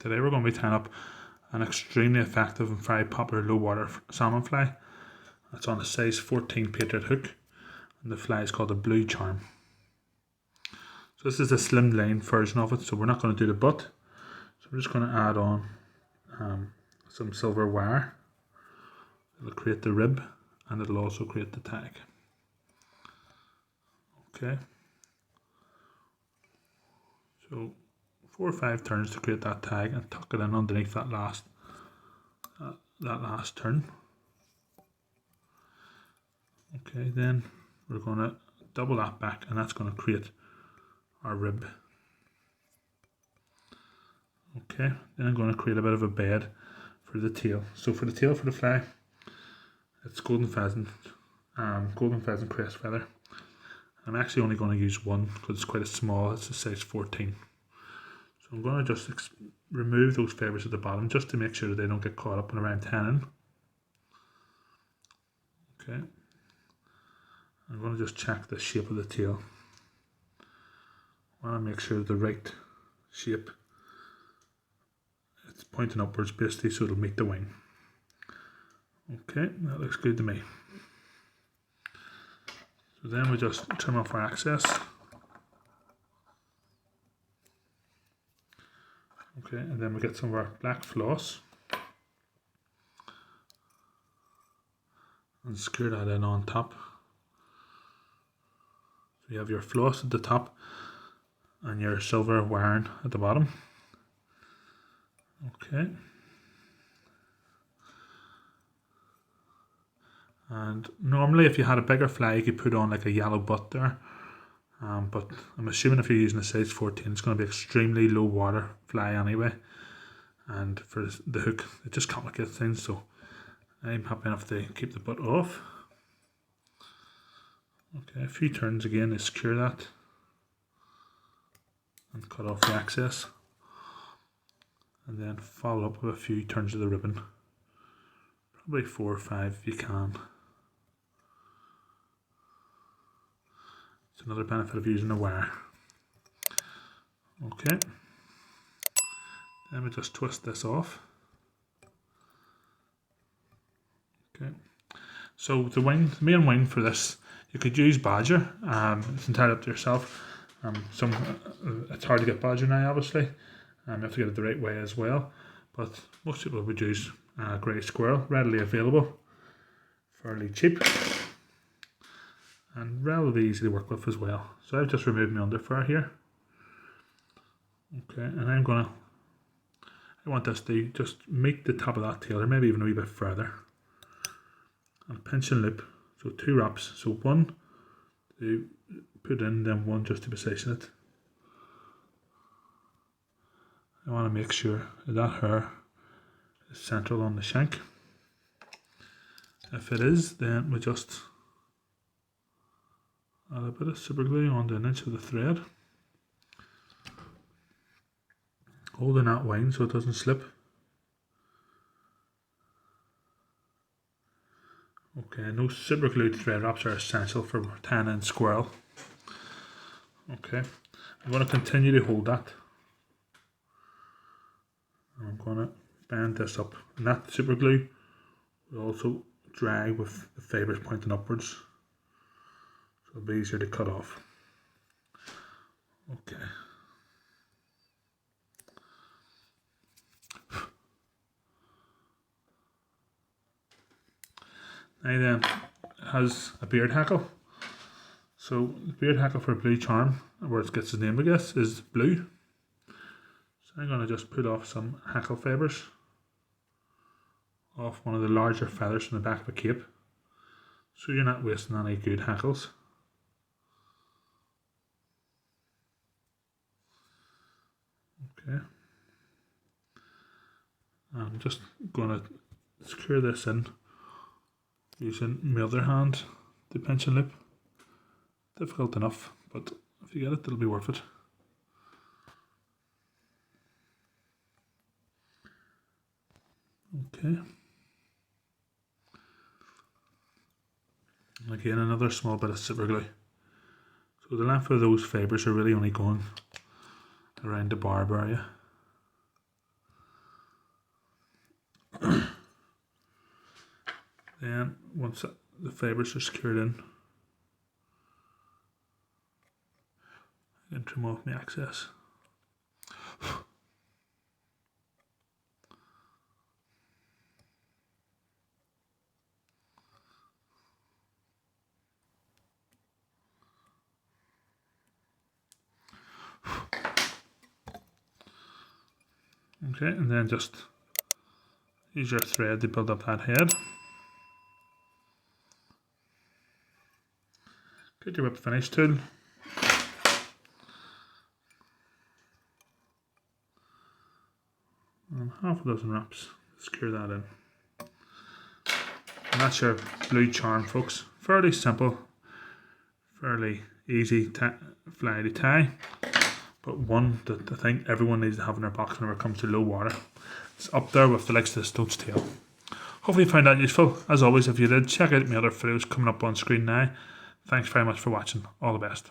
Today we're going to be tying up an extremely effective and very popular low water salmon fly. It's on a size 14 painted hook, and the fly is called a blue charm. So this is a slimline version of it, so we're not going to do the butt. So we're just going to add on some silver wire. It'll create the rib and it'll also create the tag. Okay. So 4 or 5 turns to create that tag and tuck it in underneath that last turn. Okay, then we're going to double that back, and that's going to create our rib. Okay, then I'm going to create a bit of a bed for the tail. So for the tail for the fly, it's golden pheasant crest feather. I'm actually only going to use one because it's quite a small, it's a size 14. So I'm going to just remove those feathers at the bottom just to make sure that they don't get caught up in around tannin. Okay. I'm going to just check the shape of the tail. I want to make sure the right shape. It's pointing upwards basically so it'll meet the wing. Okay, that looks good to me. So then we just trim off our excess. Okay, and then we get some of our black floss and screw that in on top. So you have your floss at the top and your silver wiring at the bottom. Okay. And normally if you had a bigger fly you could put on like a yellow butt there. But I'm assuming if you're using a size 14 it's going to be extremely low water fly anyway. And for the hook it just complicates things, so I'm happy enough to keep the butt off. Okay, a few turns again to secure that and cut off the excess, and then follow up with a few turns of the ribbon, probably 4 or 5 if you can. It's another benefit of using a wire. Okay, then we just twist this off. Okay, so the main wing for this, you could use badger. It's entirely up to yourself. It's hard to get badger now, obviously. You have to get it the right way as well. But most people would use grey squirrel, readily available, fairly cheap, and relatively easy to work with as well. So I've just removed my underfur here. Okay, and I want this to just meet the top of that tail, or maybe even a wee bit further. And pinch and loop, so 2 wraps, so 1 to put in, then 1 just to position it. I want to make sure that hair is central on the shank. If it is, then we just add a bit of super glue onto an inch of the thread, holding that wing so it doesn't slip. Okay, no super glued thread wraps are essential for tying in squirrel. Okay, I'm going to continue to hold that. I'm going to bend this up, and that super glue will also drag with the fibres pointing upwards, so it'll be easier to cut off. Okay. Now then, it has a beard hackle. So the beard hackle for blue charm, where it gets its name I guess, is blue. So I'm going to just put off some hackle fibres off one of the larger feathers from the back of a cape, so you're not wasting any good hackles. Okay. I'm just going to secure this in using my other hand, the pinch and loop. Difficult enough, but if you get it, it'll be worth it. Okay. Again, another small bit of super glue. So the length of those fibres are really only going around the barb area. Then once the fibres are secured in, I can trim off my excess. Okay, and then just use your thread to build up that head. Get your whip finish tool. And half a dozen wraps. Secure that in. And that's your blue charm, folks. Fairly simple, fairly easy fly to tie, but one that I think everyone needs to have in their box whenever it comes to low water. It's up there with the likes of the stoat's tail. Hopefully you found that useful. As always, if you did, check out my other videos coming up on screen now. Thanks very much for watching. All the best.